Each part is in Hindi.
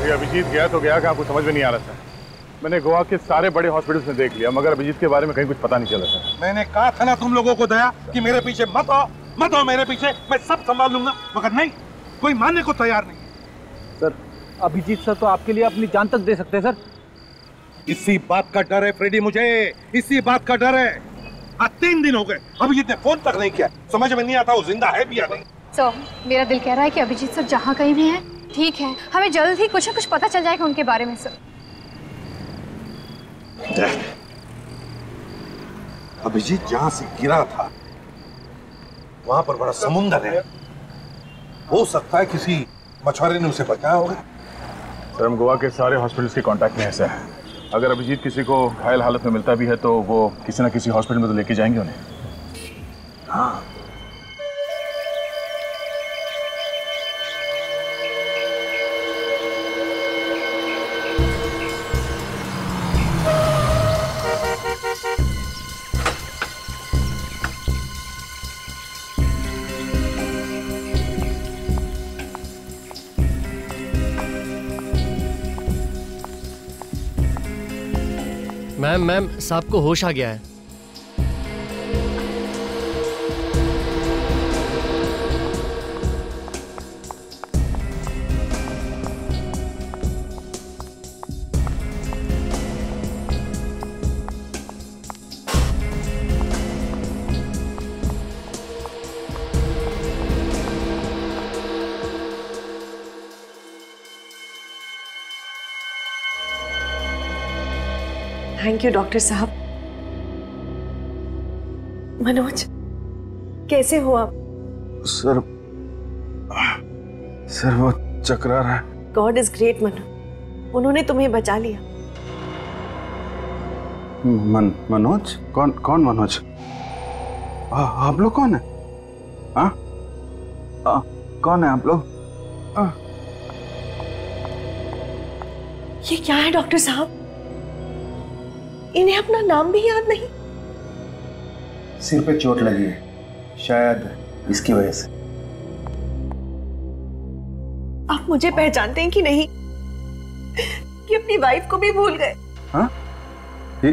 ये अभिजीत गया तो गया कहाँ, कुछ समझ में नहीं आ रहा था। मैंने गोवा के सारे बड़े हॉस्पिटल्स में देख लिया, मगर अभिजीत के बारे में कहीं कुछ पता नहीं चला था। मैंने कहा था ना तुम लोगों को दया कि मेरे पीछे मत आओ मेरे पीछे, मैं सब संभाल लूंगा, मगर नहीं, कोई मानने को तैयार नहीं। सर, अभिजीत सर तो आपके लिए अपनी जान तक दे सकते हैं सर। इसी बात का डर है फ्रेडी, मुझे इसी बात का डर है। आज 3 दिन हो गए, अभिजीत ने फोन तक नहीं किया। समझ में नहीं आता वो जिंदा है भी या नहीं। सर, मेरा दिल कह रहा है कि अभिजीत सर जहाँ कहीं भी हैं ठीक है, हमें जल्द ही कुछ न कुछ पता चल जाएगा उनके बारे में। सर, अभिजीत जहां से गिरा था वहां पर बड़ा समुंदर है, हो सकता है किसी मछुआरे ने उसे बचाया होगा। सर, हम गोवा के सारे हॉस्पिटल्स के कांटेक्ट में ऐसा है, अगर अभिजीत किसी को घायल हालत में मिलता भी है तो वो किसी न किसी हॉस्पिटल में तो लेके जाएंगे उन्हें। हाँ, मैम साहब को होश आ गया है। थैंक यू डॉक्टर साहब। मनोज, कैसे हो आप? सर वो चकरा रहा है। गॉड इज ग्रेट मनोज, उन्होंने तुम्हें बचा लिया। मनोज? कौन मनोज? आप लोग कौन है? कौन है आप लोग? ये क्या है डॉक्टर साहब? इन्हें अपना नाम भी याद नहीं। सिर पे चोट लगी है, शायद इसकी वजह से। आप मुझे पहचानते हैं कि नहीं, कि अपनी वाइफ को भी भूल गए? हाँ? ये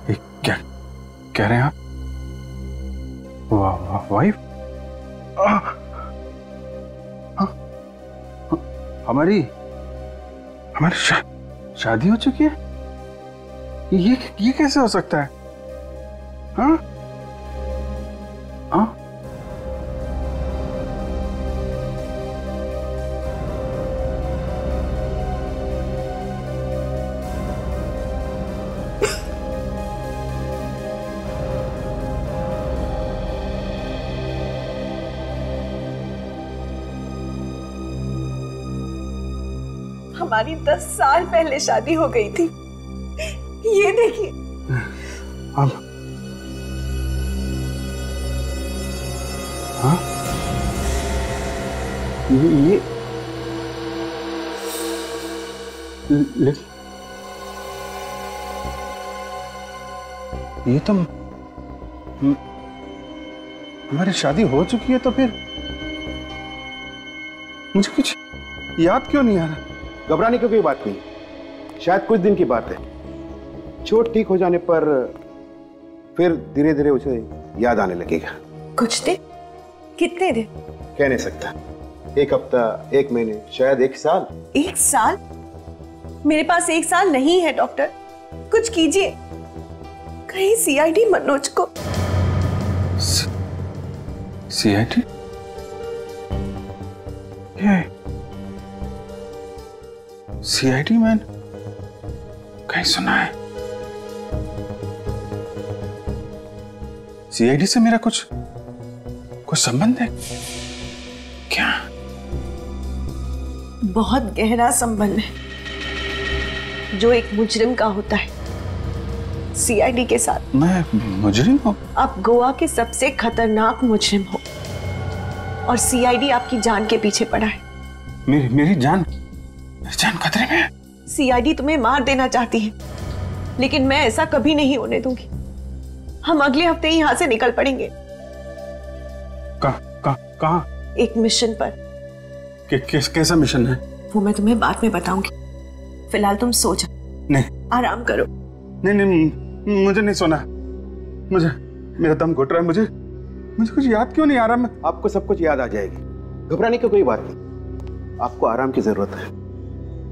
क्या कह रहे हैं आप? वाइफ? हमारी शादी हो चुकी है? ये कैसे हो सकता है? हाँ? हाँ? हमारी 10 साल पहले शादी हो गई थी। ये देखिए। अब हाँ? ये तो हमारी शादी हो चुकी है, तो फिर मुझे कुछ याद क्यों नहीं आ रहा? घबराने की कोई बात नहीं, शायद कुछ दिन की बात है। चोट ठीक हो जाने पर फिर धीरे धीरे उसे याद आने लगेगा। कुछ दिन? कितने दिन? कह नहीं सकता। 1 हफ्ता, 1 महीने, शायद 1 साल। 1 साल? मेरे पास 1 साल नहीं है डॉक्टर, कुछ कीजिए। कहीं सीआईडी मनोज को। सीआईडी? सीआईडी मैन कहीं सुना है? सीआईडी से मेरा कुछ संबंध है क्या? बहुत गहरा संबंध है जो एक मुजरिम का होता है सीआईडी के साथ। मैं मुजरिम हूँ? आप गोवा के सबसे खतरनाक मुजरिम हो और सीआईडी आपकी जान के पीछे पड़ा है। मेरी जान खतरे में है। सीआईडी तुम्हें मार देना चाहती है, लेकिन मैं ऐसा कभी नहीं होने दूंगी। हम अगले हफ्ते ही यहाँ से निकल पड़ेंगे। कहाँ? एक मिशन पर। कैसा मिशन है? वो मैं तुम्हें बाद में बताऊंगी। फिलहाल तुम सो जाओ, नहीं आराम करो। नहीं नहीं, मुझे नहीं सोना। मुझे, मेरा दम घुट रहा है। मुझे कुछ याद क्यों नहीं आ रहा। आपको सब कुछ याद आ जाएगी, घबराने की कोई बात नहीं। आपको आराम की जरूरत है,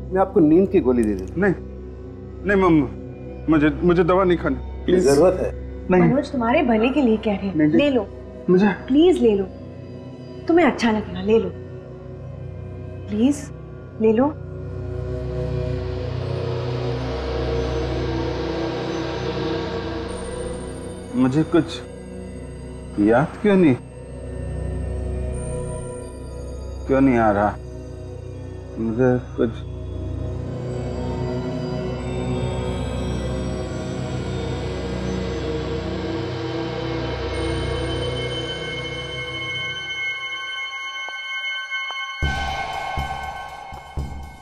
मैं आपको नींद की गोली दे दूं। नहीं नहीं मम्मा, मुझे दवा नहीं खानी। जरूरत है। नहीं मनोज तुम्हारे भले के लिए कह रहे हैं, ले लो मुझे, प्लीज ले लो, तुम्हें अच्छा लगेगा, ले लो प्लीज, ले लो। मुझे कुछ याद क्यों नहीं आ रहा। मुझे कुछ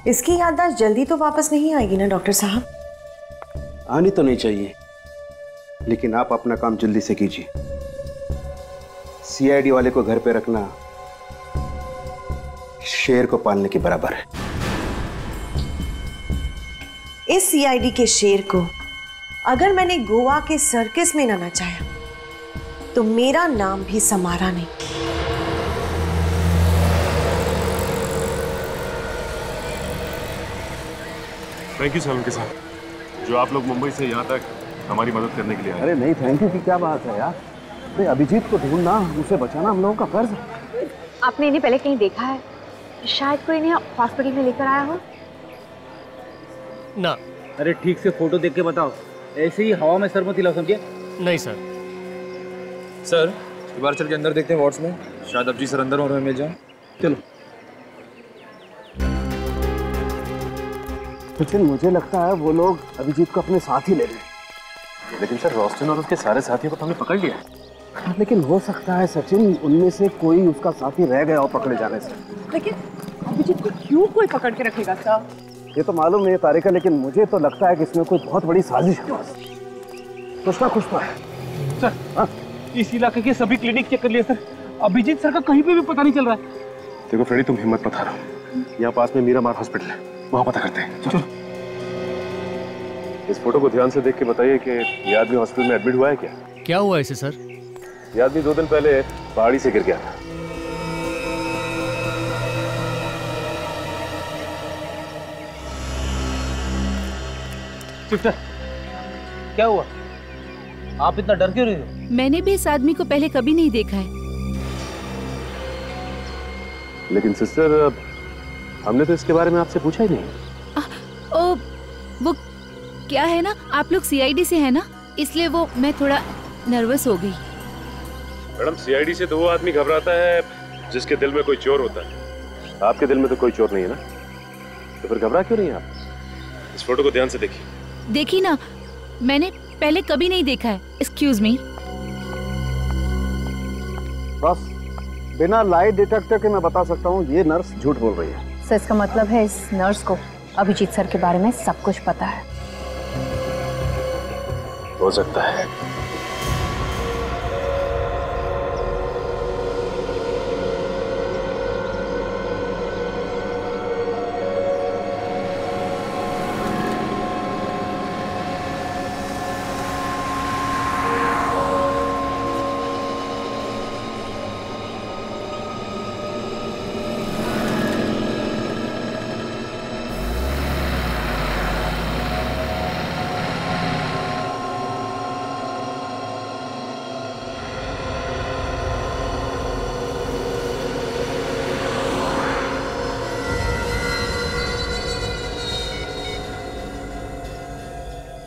इसकी याददाश्त जल्दी तो वापस नहीं आएगी ना डॉक्टर साहब? आनी तो नहीं चाहिए, लेकिन आप अपना काम जल्दी से कीजिए। सीआईडी वाले को घर पे रखना शेर को पालने के बराबर है। इस सीआईडी के शेर को अगर मैंने गोवा के सर्कस में ना नचाया तो मेरा नाम भी समारा नहीं। थैंक यू सर उनके साथ, जो आप लोग मुंबई से यहाँ तक हमारी मदद करने के लिए आए। अरे नहीं, थैंक यू की क्या बात है यार। अरे अभिजीत को ढूंढना, उसे बचाना हम लोगों का फर्ज है। आपने इन्हें पहले कहीं देखा है? शायद कोई इन्हें हॉस्पिटल में लेकर आया हो। ना। अरे ठीक से फोटो देख के बताओ, ऐसे ही हवा में सर मत हिलाओ, समझे? नहीं सर। सर एक बार चल के अंदर देखते हैं वार्ड्स में, शायद अभिजीत सर अंदर और मिल जाए। चलो। लेकिन मुझे लगता है वो लोग अभिजीत को अपने साथ ही ले रहे हैं। लेकिन सर रोस्टन और उसके सारे साथियों को तो हमने पकड़ लिया है। लेकिन हो सकता है सचिन, उनमें से कोई उसका साथी रह गया हो पकड़े जाने से। लेकिन अभिजीत को क्यों कोई पकड़ के रखेगा सर? ये तो मालूम नहीं तारिका, लेकिन मुझे तो लगता है कि इसमें कोई बहुत बड़ी साजिश है। कुछ ना है। सर हाँ? इस इलाके के सभी क्लिनिक चेक कर लिए सर, अभिजीत सर का कहीं पे भी पता नहीं चल रहा है। देखो फ्रेडी, तुम हिम्मत मत हारो, यहाँ पास में मीरामार हॉस्पिटल है, वहाँ पता करते हैं। चलो। इस फोटो को ध्यान से देख के बताइए कि ये आदमी हॉस्पिटल में एडमिट हुआ है क्या? क्या हुआ इसे सर? ये आदमी 2 दिन पहले पहाड़ी से गिर गया था। सिस्टर क्या हुआ? आप इतना डर क्यों रही हो? मैंने भी इस आदमी को पहले कभी नहीं देखा है। लेकिन सिस्टर, हमने तो इसके बारे में आपसे पूछा ही नहीं। ओ वो क्या है ना, आप लोग सीआईडी से है ना, इसलिए वो मैं थोड़ा नर्वस हो गई। मैडम, सीआईडी से तो वो आदमी घबराता है जिसके दिल में कोई चोर होता है। आपके दिल में तो कोई चोर नहीं है ना, तो फिर घबरा क्यों नहीं आप? इस फोटो को ध्यान से देखिए। देखी ना, मैंने पहले कभी नहीं देखा है। Excuse me. बस बिना लाइट डिटेक्टर के मैं बता सकता हूँ ये नर्स झूठ बोल रही है। सर इसका मतलब है इस नर्स को अभिजीत सर के बारे में सब कुछ पता है। हो सकता है।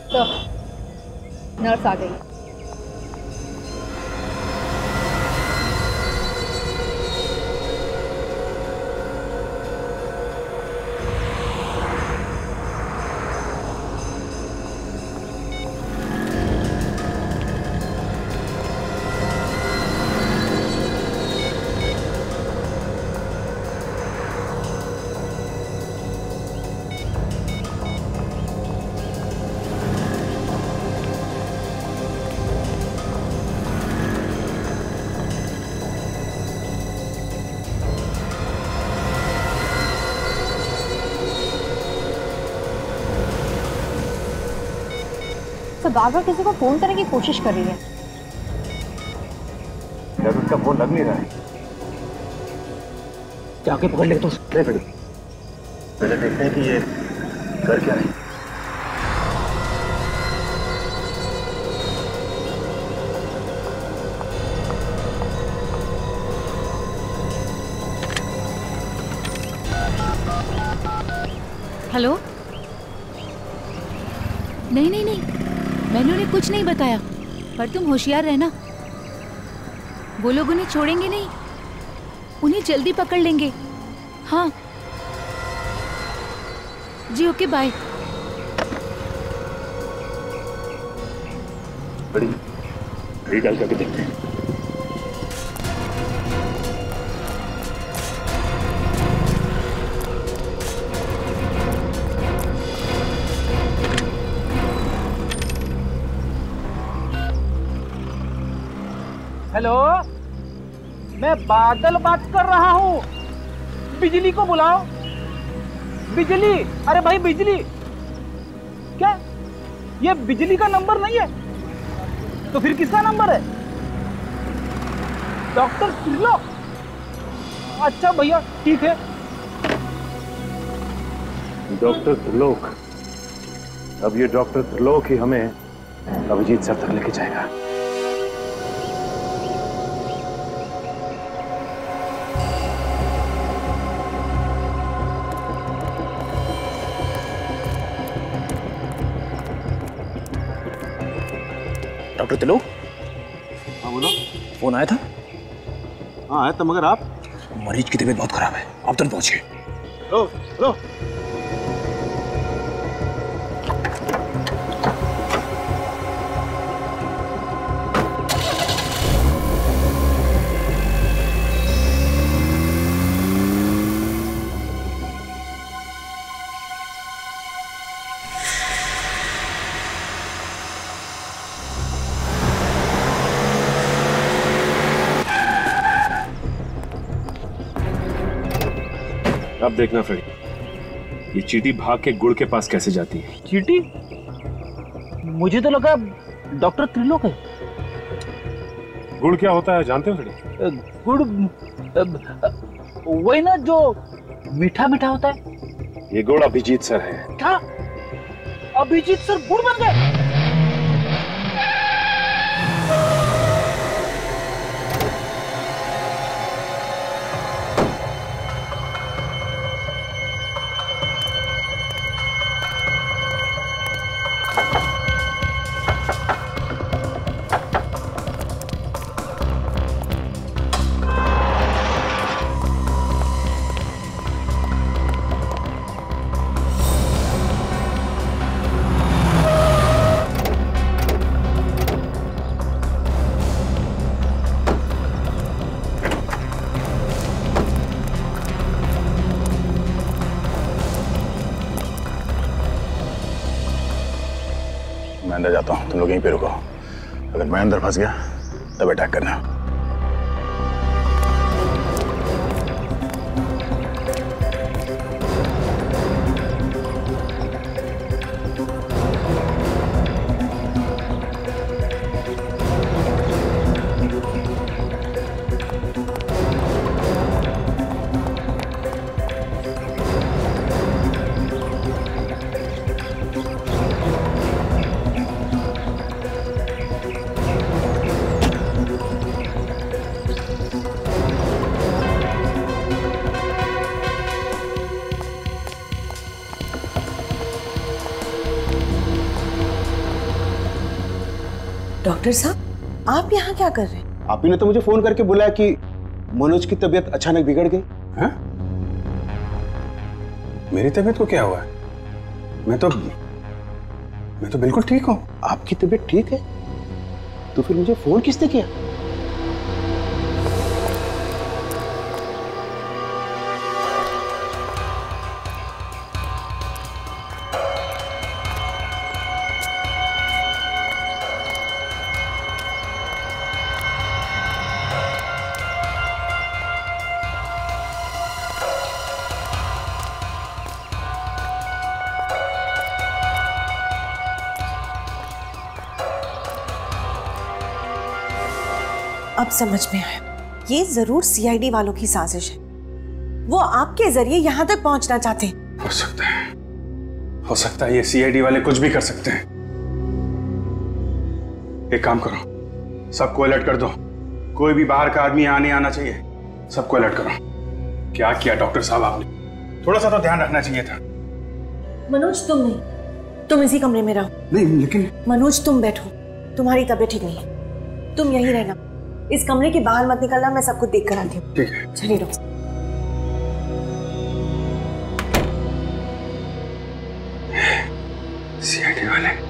तो नर्स आ गई। से बार बार किसी को फोन करने की कोशिश कर रही है। जब उसका फोन लग नहीं रहा है, जाके पकड़ ले तो। पहले देखते हैं कि ये कर क्या है। हेलो। नहीं नहीं नहीं, मैंने उन्हें कुछ नहीं बताया, पर तुम होशियार रहना। वो लोग उन्हें छोड़ेंगे नहीं, उन्हें जल्दी पकड़ लेंगे। हाँ जी, ओके बाय। बड़ी डाल करके देखते हैं। हेलो, मैं बादल बात कर रहा हूँ। बिजली को बुलाओ। बिजली, अरे भाई बिजली। क्या ये बिजली का नंबर नहीं है? तो फिर किसका नंबर है? डॉक्टर त्रिलोक। अच्छा भैया ठीक है। डॉक्टर त्रिलोक। अब ये डॉक्टर त्रिलोक ही हमें अभिजीत सर तक लेके जाएगा। डॉक्टर त्रिलोक। हाँ बोलो। फोन आया था? हाँ आया था, मगर आप? मरीज की तबीयत बहुत खराब है, आप तुरंत पहुंचिए। लो लो। अब देखना फ्रेडी, ये चींटी भाग के गुड़ के पास कैसे जाती है। चींटी? मुझे तो लगा डॉक्टर त्रिलोक है। गुड़ क्या होता है जानते हो फ्रेडी? गुड़ वही ना जो मीठा मीठा होता है। ये गुड़ अभिजीत सर है। क्या अभिजीत सर गुड़ बन गए? मैं अंदर जाता हूँ, तुम लोग यहीं पे रुको। अगर मैं अंदर फंस गया तब अटैक करना। डॉक्टर साहब, आप यहाँ क्या कर रहे हैं? आप ही ने तो मुझे फोन करके बुलाया कि मनोज की तबीयत अचानक बिगड़ गई। हाँ? मेरी तबीयत को क्या हुआ है? मैं तो बिल्कुल ठीक हूँ। आपकी तबीयत ठीक है तो फिर मुझे फोन किसने किया? अब समझ में आया, ये जरूर सीआईडी वालों की साजिश है। वो आपके जरिए यहां तक पहुंचना चाहते हैं। हो सकता है ये सीआईडी वाले कुछ भी कर सकते हैं। एक काम करो, सबको अलर्ट कर दो। कोई भी बाहर का आदमी आने आना चाहिए, सबको अलर्ट करो। क्या किया डॉक्टर साहब आपने? थोड़ा सा तो ध्यान रखना चाहिए था। मनोज तुम नहीं, तुम इसी कमरे में रहो। नहीं लेकिन मनोज तुम बैठो, तुम्हारी तबीयत ठीक नहीं है, तुम यहीं रहना, इस कमरे के बाहर मत निकलना, मैं सब कुछ देख कर आती हूँ। ठीक है, चलिए डॉक्टर। सीआईडी वाले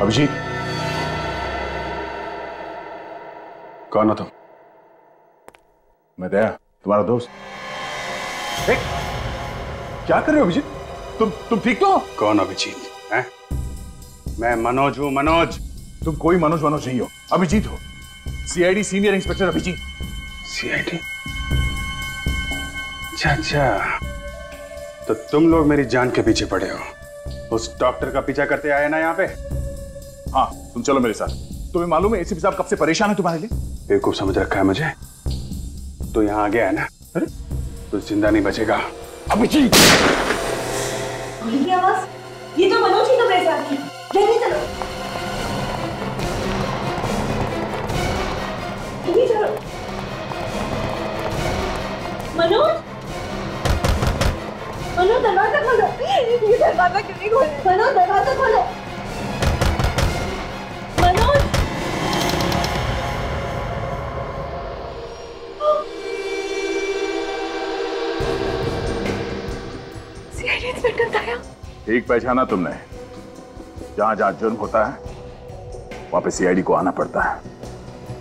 अभिजीत, कौन हो तुम? मैं दया, तुम्हारा दोस्त। क्या कर रहे हो अभिजीत? तुम ठीक तो हो? कौन अभिजीत हैं? मैं मनोज हूं, मनोज। तुम कोई मनोज नहीं हो, अभिजीत हो। CID senior inspector Abhijeet. CID? अच्छा, तो तुम लोग मेरी जान के पीछे पड़े हो। उस डॉक्टर का पीछा करते आए ना यहाँ पे? हाँ, तुम चलो मेरे साथ। तुम्हें मालूम है एसीपी साहब कब से परेशान है तुम्हारे लिए? बेवकूफ समझ रखा है मुझे। तो यहाँ आ गया है ना? अरे तो जिंदा नहीं बचेगा। अभिजीत! ये आवाज, ये तो मनोज ही तो मेरे साथ है। जल्दी चलो, जल्दी चलो। मनोज, मनोज दरवाजा खोलो। ये दरवाजा क्यों नहीं खोल रहे? मनोज दरवाजा खोलो। मनोज, सीआईडी इंस्पेक्टर दया। ठीक पहचाना तुमने। जहां जहां जुर्म होता है वहां पे सीआईडी को आना पड़ता है।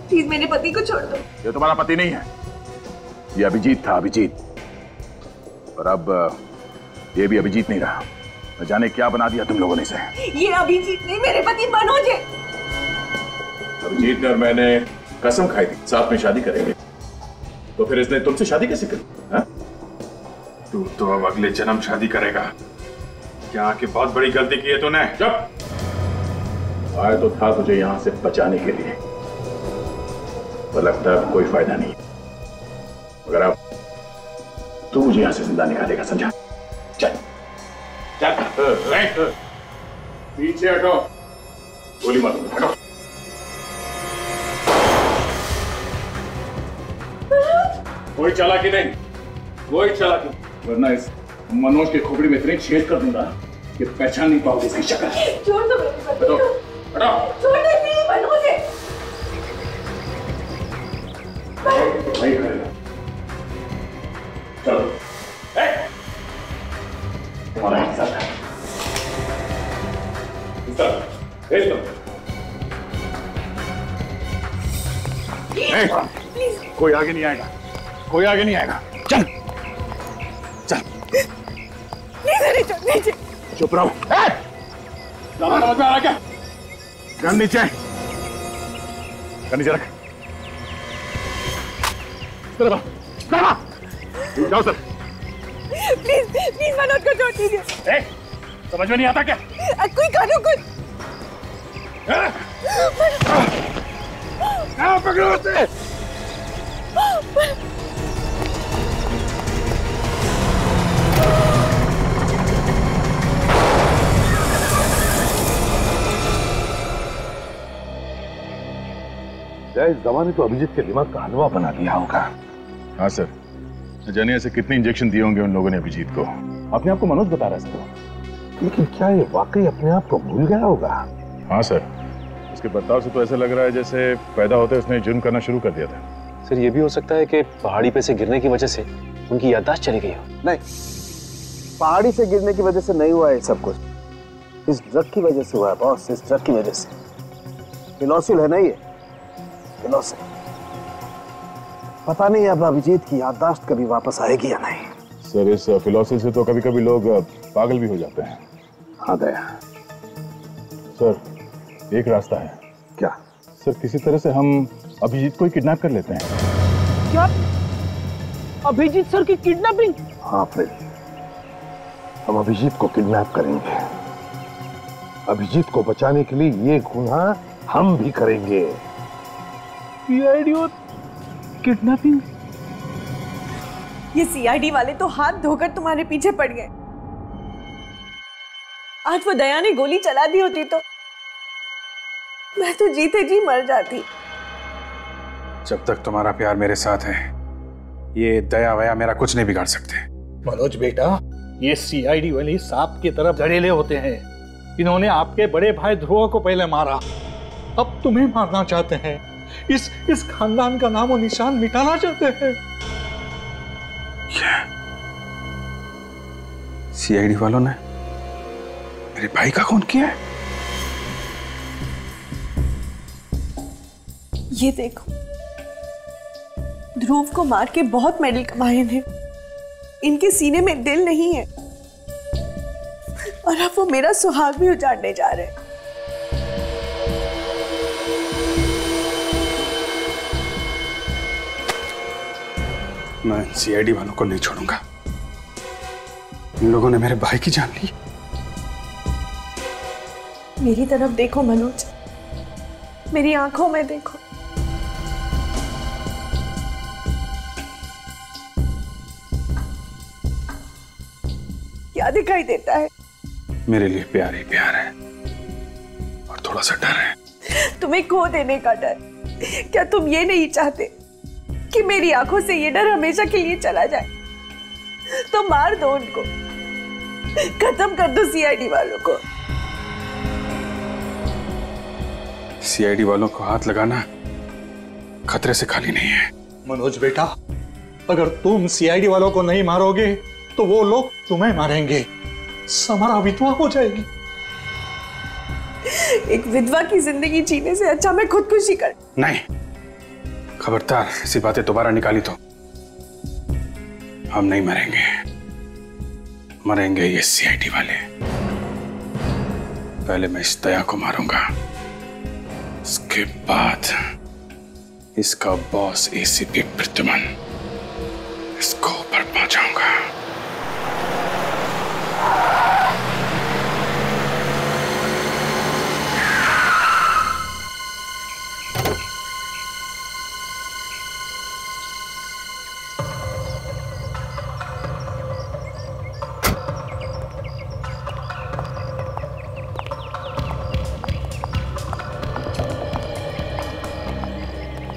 प्लीज मेरे पति को छोड़ दो। ये तुम्हारा पति नहीं है, ये अभिजीत था, अभिजीत। और अब ये भी अभिजीत नहीं रहा। न जाने क्या बना दिया तुम लोगों ने इसे। ये अभिजीत नहीं, मेरे पति मनोज है। अभिजीत ने और मैंने कसम खाई थी साथ में शादी करेंगे, तो फिर इसने तुमसे शादी कैसे करी? तू तो अब अगले जन्म शादी करेगा। यहाँ की बहुत बड़ी गलती की है तूने। चुप! आया तो था तुझे यहाँ से बचाने के लिए, तो लगता है कोई फायदा नहीं। अगर आप तू मुझे यहां से जिंदा निकालेगा, समझा? चल चल, पीछे हटो, गोली मारो, हटो। कोई चालाकी नहीं, कोई चालाकी, वरना इस मनोज के खोपड़ी में इतने छेद कर दूंगा कि पहचान नहीं पाओगे इसकी शक्ल। छोड़ दो मेरी पत्नी को। हटो, छोड़ दो, नहीं मनोज है। नहीं करेगा। चलो, तुम्हारा हिस्सा है। भेज दो। कोई आगे नहीं आएगा, कोई आगे नहीं आएगा। चल चल, नीचे। चुप रहो। समझ में आ रहा क्या? गन नीचे, गन नीचे रख। जाओ सर। प्लीज मनोज को छोड़ दीजिए। समझ में नहीं आता क्या? कोई करो कुछ। पकड़ो उसे। इस दवा ने तो अभिजीत के दिमाग का हलवा बना दिया होगा। हाँ सर, न जाने ऐसे कितने इंजेक्शन दिए होंगे उन लोगों ने अभिजीत को। अपने आप को मनोज बता रहा है सर। लेकिन क्या ये वाकई अपने आप को भूल गया होगा? हाँ सर, उसके बर्ताव से तो ऐसा लग रहा है जैसे पैदा होते उसने जुर्म करना शुरू कर दिया था। सर ये भी हो सकता है कि पहाड़ी पे से गिरने की वजह से उनकी याददाश्त चली गई हो। नहीं, पहाड़ी से गिरने की वजह से नहीं हुआ है सब कुछ, इस ड्रग की वजह से हुआ है बॉस, इस ड्रग की वजह से। फिनोसिल है ना ये, फिनोसिल। पता नहीं अब अभिजीत की याददाश्त कभी वापस आएगी या नहीं। सर इस फिलोसिल से तो कभी कभी लोग पागल भी हो जाते हैं। हाँ दया। सर एक रास्ता है। क्या? सर किसी तरह से हम अभिजीत को ही किडनैप कर लेते हैं। क्या? अभिजीत सर की किडनैपिंग? हाँ फिर हम अभिजीत को किडनैप करेंगे। अभिजीत को बचाने के लिए ये गुनाह हम भी करेंगे। सीआईडी और किडनैपिंग? ये सीआईडी वाले तो हाथ धोकर तुम्हारे पीछे पड़ गए। आज वो दया ने गोली चला दी होती तो मैं तो जीते जी मर जाती। जब तक तुम्हारा प्यार मेरे साथ है, ये दया वया मेरा कुछ नहीं बिगाड़ सकते। मनोज बेटा, ये सीआईडी वाले सांप की तरफ जड़ेले होते हैं। इन्होंने आपके बड़े भाई ध्रुव को पहले मारा, अब तुम्हें मारना चाहते हैं। इस खानदान का नाम और निशान मिटाना चाहते हैं। सीआईडी वालों ने मेरे भाई का खून किया है? ये देखो, ध्रुव को मार के बहुत मेडल कमाए हैं। इनके सीने में दिल नहीं है और अब वो मेरा सुहाग भी उजाड़ने जा रहे हैं। मैं सीआईडी वालों को नहीं छोड़ूंगा। इन लोगों ने मेरे भाई की जान ली। मेरी तरफ देखो मनोज, मेरी आंखों में देखो। क्या दिखाई देता है? मेरे लिए प्यार ही प्यार है और थोड़ा सा डर है। तुम्हें खो देने का डर। क्या तुम ये नहीं चाहते कि मेरी आंखों से ये डर हमेशा के लिए चला जाए? तो मार दो उनको, खत्म कर दो सीआईडी वालों को। सीआईडी वालों को हाथ लगाना खतरे से खाली नहीं है। मनोज बेटा, अगर तुम सीआईडी वालों को नहीं मारोगे तो वो लोग तुम्हें मारेंगे। समारा विधवा हो जाएगी। एक विधवा की जिंदगी जीने से अच्छा मैं खुदकुशी कर। नहीं, खबरदार ऐसी बातें दोबारा निकाली तो हम नहीं मरेंगे। मरेंगे ये सीआईडी वाले। पहले मैं इस दया को मारूंगा, उसके बाद इसका बॉस एसीपी प्रद्युमन, इसको ऊपर पहुंचाऊंगा।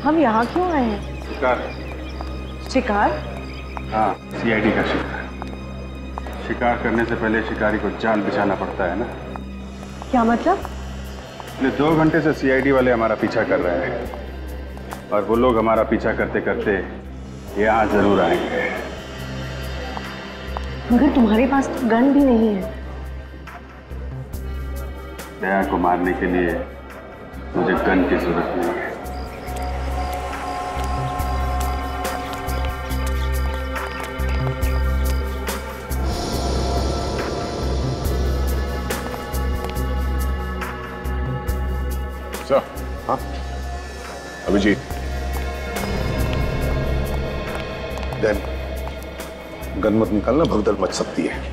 हम यहाँ क्यों आए हैं? शिकार। शिकार? हाँ, सीआईडी का शिकार। शिकार करने से पहले शिकारी को जाल बिछाना पड़ता है ना। क्या मतलब? पिछले 2 घंटे से सीआईडी वाले हमारा पीछा कर रहे हैं और वो लोग हमारा पीछा करते करते यहाँ जरूर आएंगे। मगर तुम्हारे पास तो गन भी नहीं है। दया को मारने के लिए मुझे गन की जरूरत नहीं है। हाँ अभिजीत, गन मत निकालना, भगदड़ मच सकती है।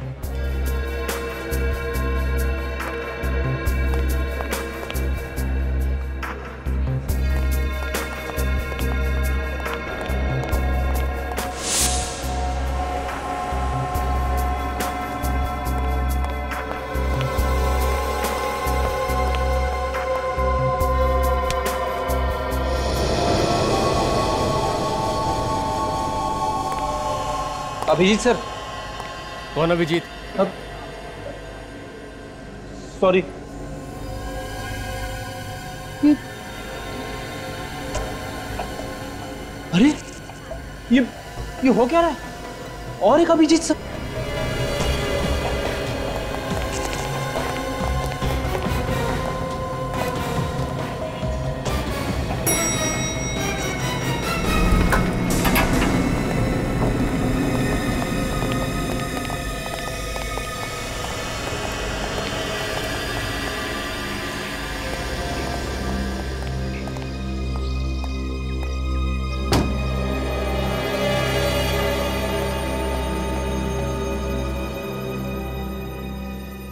अभिजीत सर। कौन अभिजीत? अब सॉरी। अरे ये हो क्या रहा है? और एक अभिजीत सर।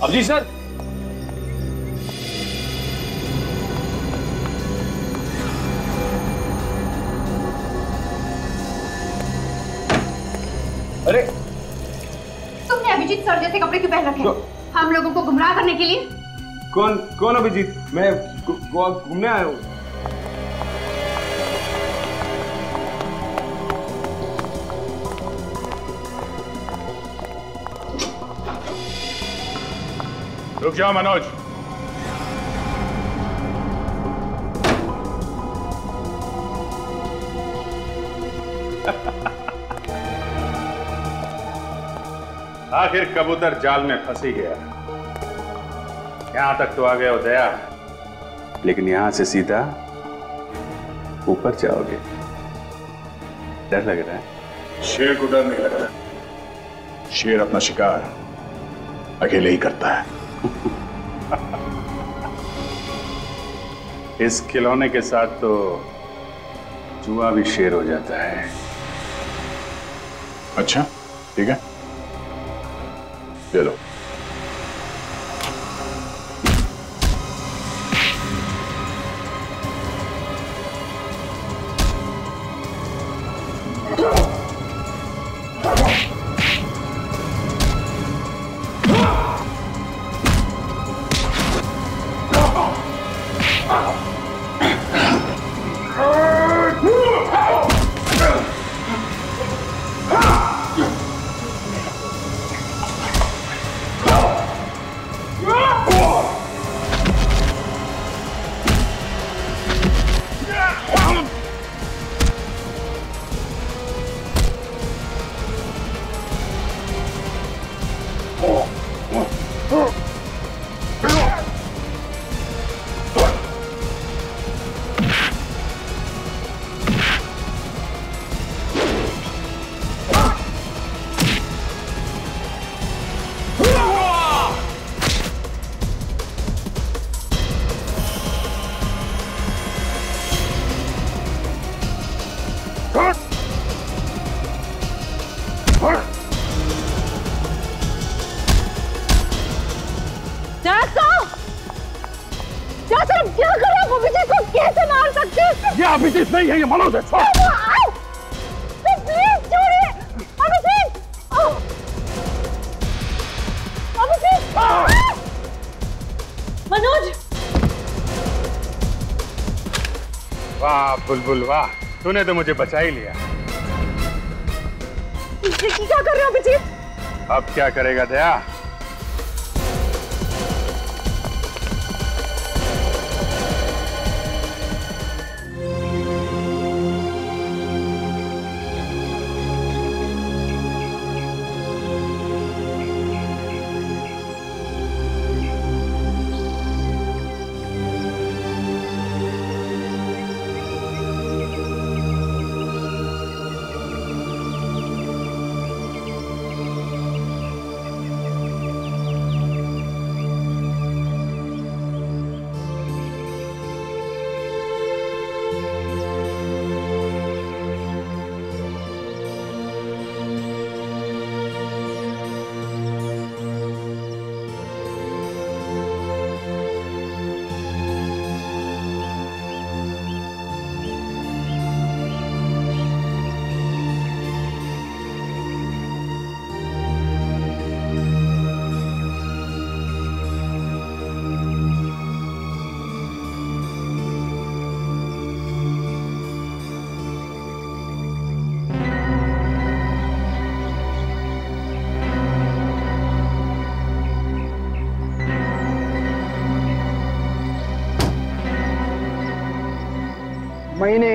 अभिजीत सर। अरे तुमने अभिजीत सर जैसे कपड़े क्यों पहन रखे हैं? हम लोगों को गुमराह करने के लिए? कौन अभिजीत? मैं गोवा घूमने आया हूँ। रुक जाओ मनोज। आखिर कबूतर जाल में फंस ही गया। यहां तक तो आ गए हो दया, लेकिन यहां से सीधा ऊपर जाओगे। डर लग रहा है? शेर को डर नहीं लग रहा। शेर अपना शिकार अकेले ही करता है। इस खिलौने के साथ तो जुआ भी शेर हो जाता है। अच्छा ठीक है, ले लो। ये अभिजीत नहीं है, ये मनोज है। प्लीज छोड़िए अभिजीत। अभिजीत मनोज। वाह बुलबुल वाह, तूने तो मुझे बचा ही लिया। ये क्या कर रहे हो अभिजीत? अब क्या करेगा दया? मैंने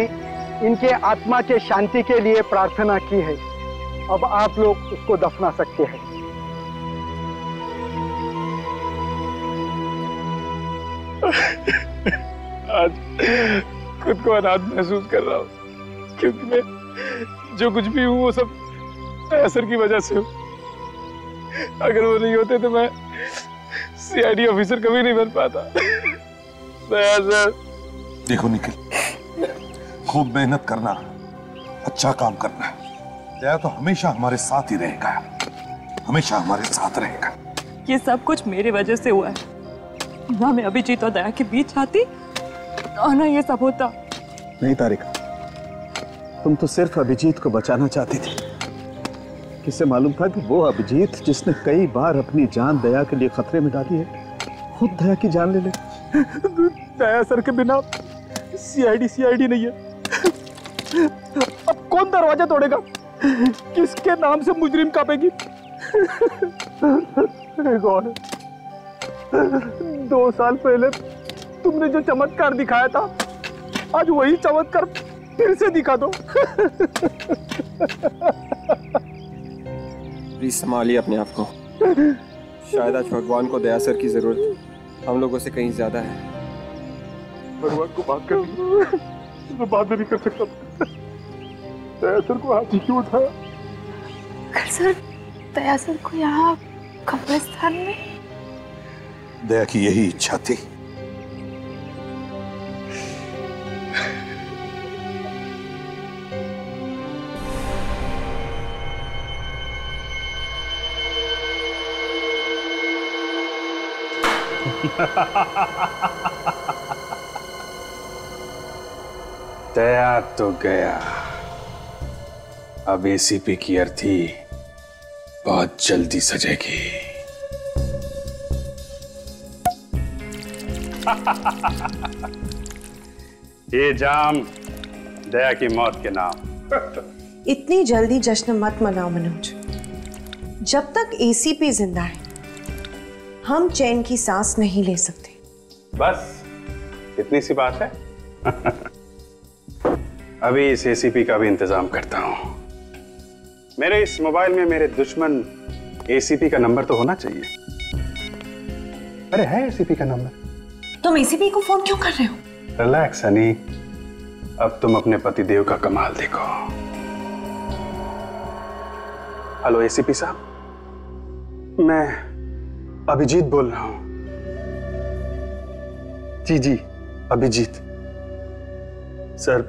इनके आत्मा के शांति के लिए प्रार्थना की है। अब आप लोग उसको दफना सकते हैं। आज खुद को अनाथ महसूस कर रहा हूँ, क्योंकि मैं जो कुछ भी हूँ वो सब असर की वजह से हूँ। अगर वो नहीं होते तो मैं सीआईडी ऑफिसर कभी नहीं बन पाता। देखो निखिल, खूब मेहनत करना, अच्छा काम करना। दया तो हमेशा हमारे साथ ही रहेगा, हमेशा हमारे साथ रहेगा। ये सब कुछ मेरे वजह से हुआ है। ना मैं अभिजीत और दया के बीच आती और ना ये सब होता। नहीं तारिका, तुम तो सिर्फ अभिजीत को बचाना चाहती थी। किसे मालूम था कि वो अभिजीत जिसने कई बार अपनी जान दया के लिए खतरे में डाली है, खुद दया की जान ले ले। दया सर के बिना सीआईडी नहीं है। अब कौन दरवाजा तोड़ेगा? किसके नाम से मुजरिम कांपेगी? गॉड, 2 साल पहले तुमने जो चमत्कार दिखाया था, आज वही चमत्कार फिर से दिखा दो। प्लीज संभालिए अपने आप को। शायद आज भगवान को दया सर की जरूरत हम लोगों से कहीं ज्यादा है। भगवान को बात कर, मैं बात भी नहीं कर सकता। दया सर को हाथ ही क्यों उठाया? कल सर, दया सर को यहाँ कब्रिस्तान में? दया की यही इच्छा थी। दया तो गया, अब एसीपी की अर्थी बहुत जल्दी सजेगी। ये जाम दया की मौत के नाम। इतनी जल्दी जश्न मत मनाओ मनोज। जब तक एसीपी जिंदा है हम चैन की सांस नहीं ले सकते। बस इतनी सी बात है। अभी इस एसीपी का भी इंतजाम करता हूं। मेरे इस मोबाइल में मेरे दुश्मन एसीपी का नंबर तो होना चाहिए। अरे है एसीपी का नंबर। तुम एसीपी को फोन क्यों कर रहे हो? रिलैक्स हनी, अब तुम अपने पतिदेव का कमाल देखो। हेलो एसीपी साहब, मैं अभिजीत बोल रहा हूं। जी अभिजीत। सर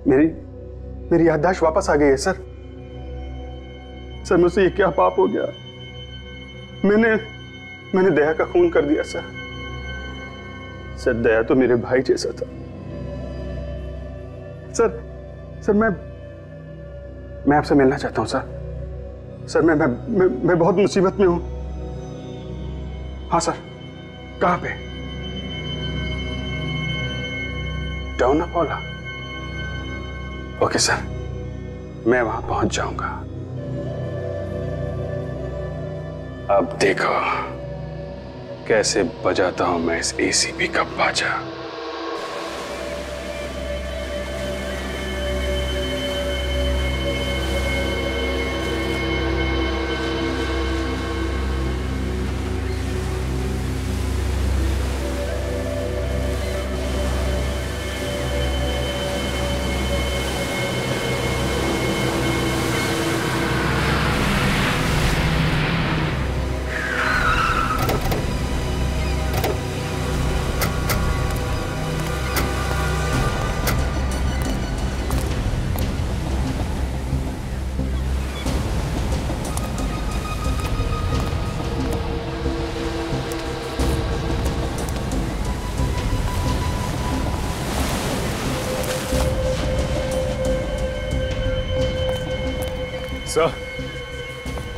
मेरी याददाश्त वापस आ गई है सर। सर मुझसे ये क्या पाप हो गया? मैंने दया का खून कर दिया सर। सर दया तो मेरे भाई जैसा था। सर मैं आपसे मिलना चाहता हूं सर। सर मैं बहुत मुसीबत में हूं। हाँ सर, कहां पे? जाओ ना बोला। ओके सर, मैं वहां पहुंच जाऊंगा। अब देखो कैसे बजाता हूं मैं इस एसीपी का बाजा।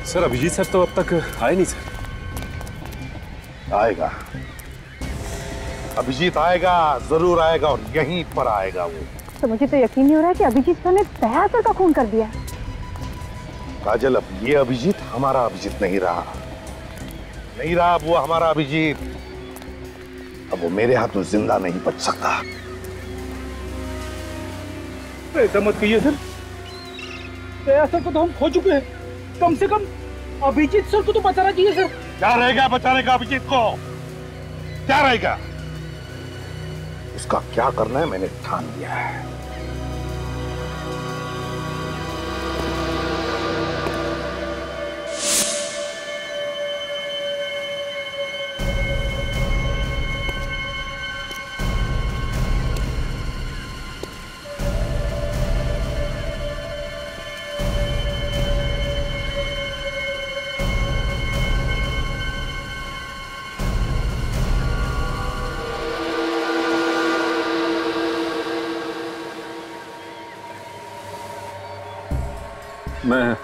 सर अभिजीत सर तो अब तक आए नहीं सर। आएगा, अभिजीत आएगा, जरूर आएगा और यहीं पर आएगा वो। तो मुझे तो यकीन नहीं हो रहा है कि अभिजीत सर ने दया सर का खून कर दिया। काजल, अब ये अभिजीत हमारा अभिजीत नहीं रहा, नहीं रहा अब वो हमारा अभिजीत। अब वो मेरे हाथों जिंदा नहीं बच सकता। ऐसा मत कहिए सर, दया सर को तो हम खो चुके हैं। कम से कम अभिजीत सर को तो बचाना चाहिए सर। क्या रहेगा बचाने का अभिजीत को? क्या रहेगा? उसका क्या करना है मैंने ठान लिया है। मैं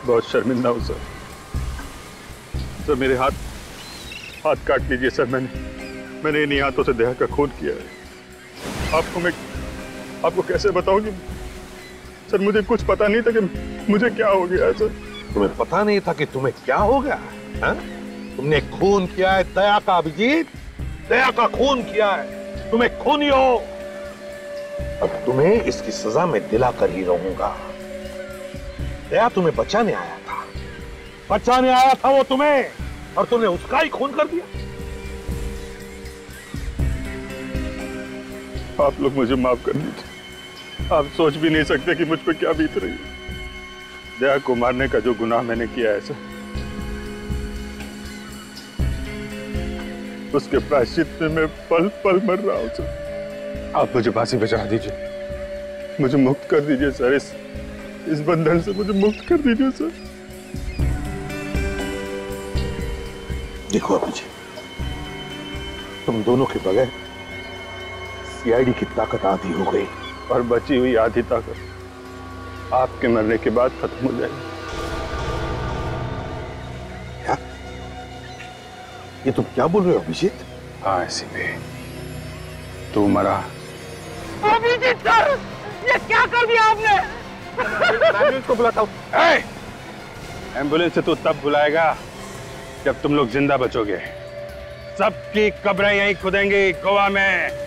बहुत शर्मिंदा हूं सर। सर मेरे हाथ काट लीजिए सर। मैंने इन्हीं हाथों से दया का खून किया है। आपको कैसे बताऊं कि सर मुझे कुछ पता नहीं था कि मुझे क्या हो गया है सर। तुम्हें पता नहीं था कि तुम्हें क्या हो गया है? तुमने खून किया है दया का अभिजीत, दया का खून किया है। तुम्हें खूनी हो। अब तुम्हें इसकी सजा मैं दिलाकर ही रहूंगा। दया तुम्हें बचाने आया था, बचाने आया था वो तुम्हें, और तुमने उसका ही खून कर दिया। आप लोग मुझे माफ कर दीजिए। आप सोच भी नहीं सकते कि मुझ पर क्या बीत रही है। दया को मारने का जो गुनाह मैंने किया है सर, उसके प्रायश्चित में मैं पल पल मर रहा हूं सर। आप मुझे फांसी पे चढ़ा दीजिए, मुझे मुक्त कर दीजिए सर। इस बंधन से मुझे मुक्त कर दीजिए सर। देखो अभिजीत, तुम दोनों के बगैर सीआईडी की ताकत आधी हो गई, और बची हुई आधी ताकत आपके मरने के बाद खत्म हो जाएगी। क्या? ये तुम क्या बोल रहे हो अभिजीत? हाँ एसीपी, तू मरा। अभिजीत सर, ये क्या कर दिया आपने? एम्बुलेंस को बुलाता हूँ। एम्बुलेंस से तू तब बुलाएगा जब तुम लोग जिंदा बचोगे। सबकी कब्रें यहीं खुदेंगी गोवा में।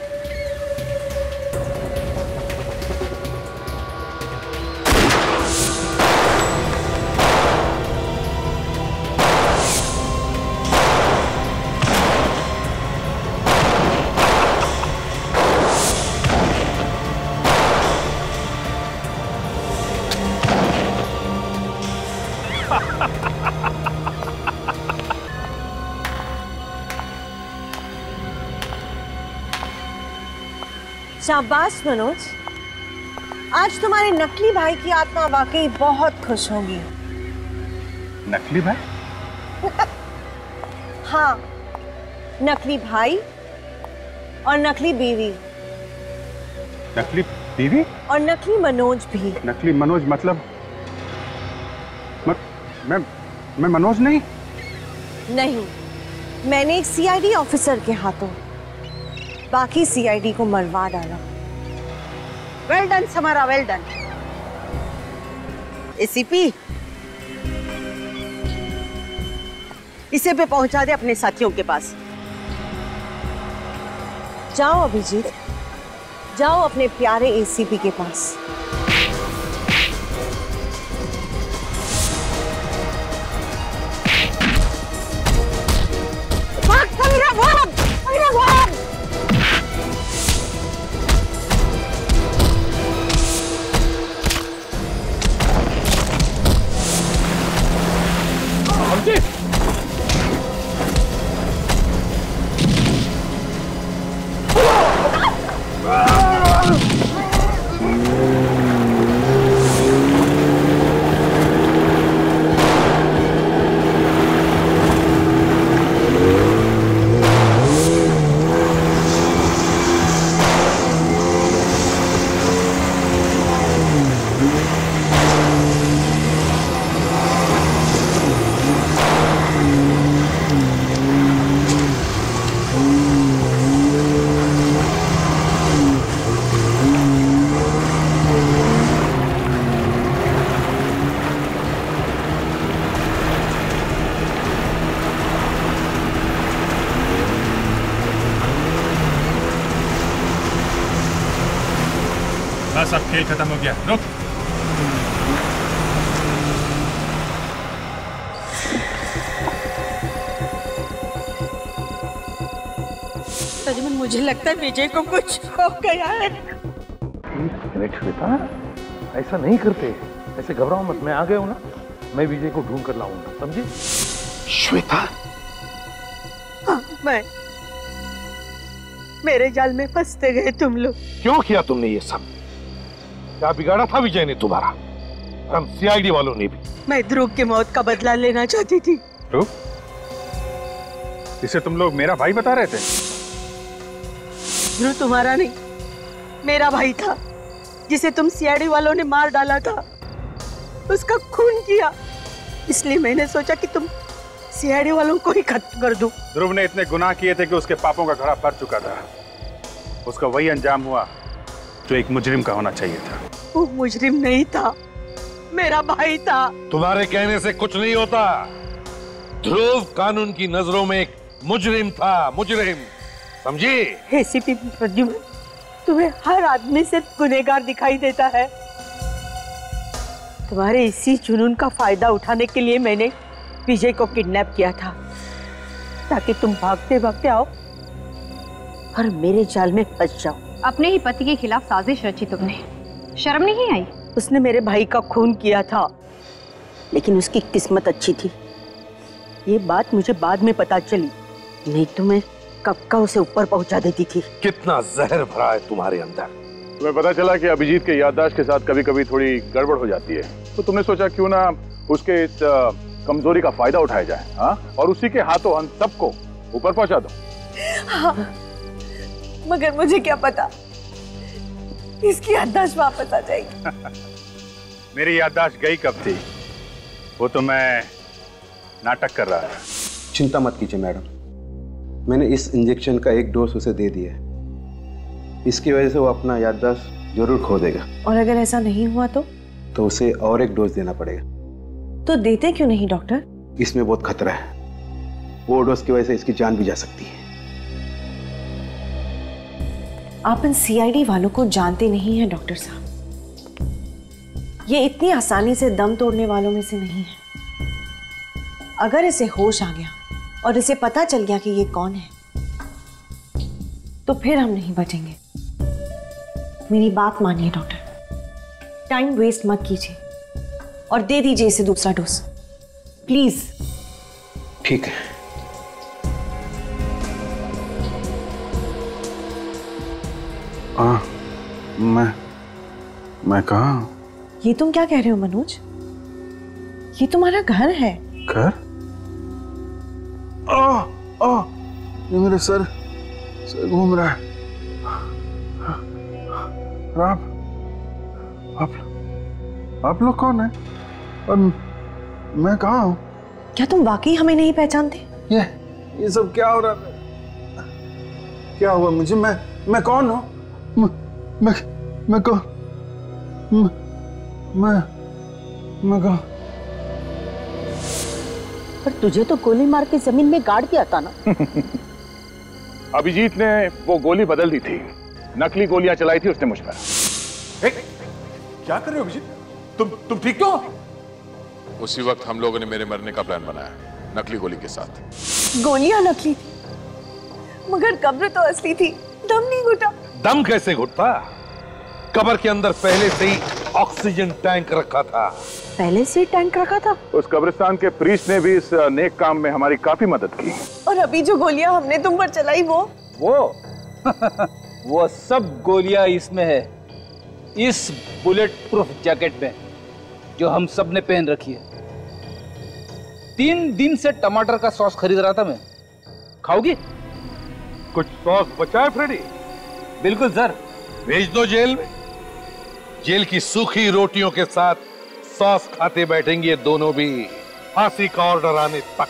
शाबाश मनोज, आज तुम्हारे नकली भाई की आत्मा वाकई बहुत खुश होगी। नकली भाई? हाँ, नकली भाई और नकली बीवी। नकली बीवी? और नकली मनोज भी। नकली मनोज मतलब? मैं मनोज नहीं? नहीं, मैंने एक सीआईडी ऑफिसर के हाथों बाकी सीआईडी को मरवा डाला। Well done Samara, well done. ACP, इसे पे पहुंचा दे अपने साथियों के पास। जाओ अभिजीत, जाओ अपने प्यारे एसीपी के पास। बस अब खेल खत्म हो गया, रुक। सजमन, मुझे लगता है विजय को कुछ हो गया है। श्वेता, ऐसा नहीं करते, ऐसे घबराओ मत, मैं आ गया हूं ना, मैं विजय को ढूंढ कर लाऊंगा, समझे? श्वेता, हाँ, मैं मेरे जाल में फंसते गए तुम लोग। क्यों किया तुमने ये सब? क्या बिगाड़ा था विजय ने तुम्हारा? हम सीआईडी वालों ने भी। मैं ध्रुव की मौत का बदला लेना चाहती थी। ध्रुव? इसे तुम लोग मेरा भाई बता रहे थे? ध्रुव तुम्हारा नहीं, मेरा भाई था, जिसे तुम सीआईडी वालों ने मार डाला था, उसका खून किया। इसलिए मैंने सोचा कि तुम सीआईडी वालों को ही खत्म कर दो। ध्रुव ने इतने गुनाह किए थे कि उसके पापों का घड़ा भर चुका था। उसका वही अंजाम हुआ जो एक मुजरिम का होना चाहिए था। वो मुजरिम नहीं था, मेरा भाई था। तुम्हारे कहने से कुछ नहीं होता। ध्रुव कानून की नजरों में एक मुजरिम था, मुजरिम, समझी? एसीपी प्रद्युम्न, तुम्हें हर आदमी सिर्फ गुनहगार दिखाई देता है। तुम्हारे इसी जुनून का फायदा उठाने के लिए मैंने विजय को किडनैप किया था, ताकि तुम भागते भागते आओ और मेरे जाल में फंस जाओ। अपने ही पति के खिलाफ साजिश रची तुमने, शर्म नहीं आई? उसने मेरे भाई का खून किया था, लेकिन उसकी किस्मत अच्छी थी। ये बात मुझे बाद में पता चली, नहीं तो मैं कब का उसे ऊपर पहुंचा देती थी। कितना जहर भरा है तुम्हारे अंदर। तुम्हें पता चला कि अभिजीत के याददाश्त के साथ कभी कभी थोड़ी गड़बड़ हो जाती है, तो तुमने सोचा क्यों ना उसके इस कमजोरी का फायदा उठाया जाए, हाँ? और उसी के हाथों हम सबको ऊपर पहुंचा दो। हाँ, मगर मुझे क्या पता इसकी याददाश्त वापस आ जाएगी। मेरी याददाश्त गई कब थी, वो तो मैं नाटक कर रहा था। चिंता मत कीजिए मैडम, मैंने इस इंजेक्शन का एक डोज उसे दे दिया है। इसकी वजह से वो अपना याददाश्त जरूर खो देगा। और अगर ऐसा नहीं हुआ तो उसे और एक डोज देना पड़ेगा। तो देते क्यों नहीं डॉक्टर? इसमें बहुत खतरा है, वो डोज की वजह से इसकी जान भी जा सकती है। आप इन सीआईडी वालों को जानते नहीं हैं डॉक्टर साहब। ये इतनी आसानी से दम तोड़ने वालों में से नहीं है। अगर इसे होश आ गया और इसे पता चल गया कि ये कौन है, तो फिर हम नहीं बचेंगे। मेरी बात मानिए डॉक्टर, टाइम वेस्ट मत कीजिए और दे दीजिए इसे दूसरा डोज, प्लीज। ठीक है। मैं कहाँ? ये तुम क्या कह रहे हो मनोज? ये तुम्हारा घर है। घर? ये मेरे सर घूम रहा है। आप लोग कौन है और मैं कहाँ हूँ? क्या तुम वाकई हमें नहीं पहचानते? ये सब क्या हो रहा है? क्या हुआ मुझे? मैं कौन हूँ? मैं कौन? मैं कौन? पर तुझे तो गोली मार के जमीन में गाड़ दिया था ना। अभिजीत ने वो गोली बदल दी थी, नकली गोलियां चलाई थी उसने मुझ पर। क्या कर रहे हो अभिजीत? तुम ठीक तो? उसी वक्त हम लोगों ने मेरे मरने का प्लान बनाया, नकली गोली के साथ। गोलियां नकली थी, मगर कब्र तो असली थी। दम नहीं घुटा। दम कैसे घुटता? कब्र के अंदर पहले से ही ऑक्सीजन टैंक रखा था। पहले से टैंक रखा था? उस कब्रिस्तान के प्रीस्ट ने भी इस नेक काम में हमारी काफी मदद की। और अभी जो गोलियां हमने तुम पर चलाई वो वो सब गोलियां इसमें है, इस बुलेट प्रूफ जैकेट में जो हम सब ने पहन रखी है। 3 दिन से टमाटर का सॉस खरीद रहा था मैं। खाओगी? कुछ सॉस बचा है फ्रेडी? बिल्कुल सर। भेज दो जेल में। जेल की सूखी रोटियों के साथ सॉस खाते बैठेंगे दोनों भी, फांसी का ऑर्डर आने तक।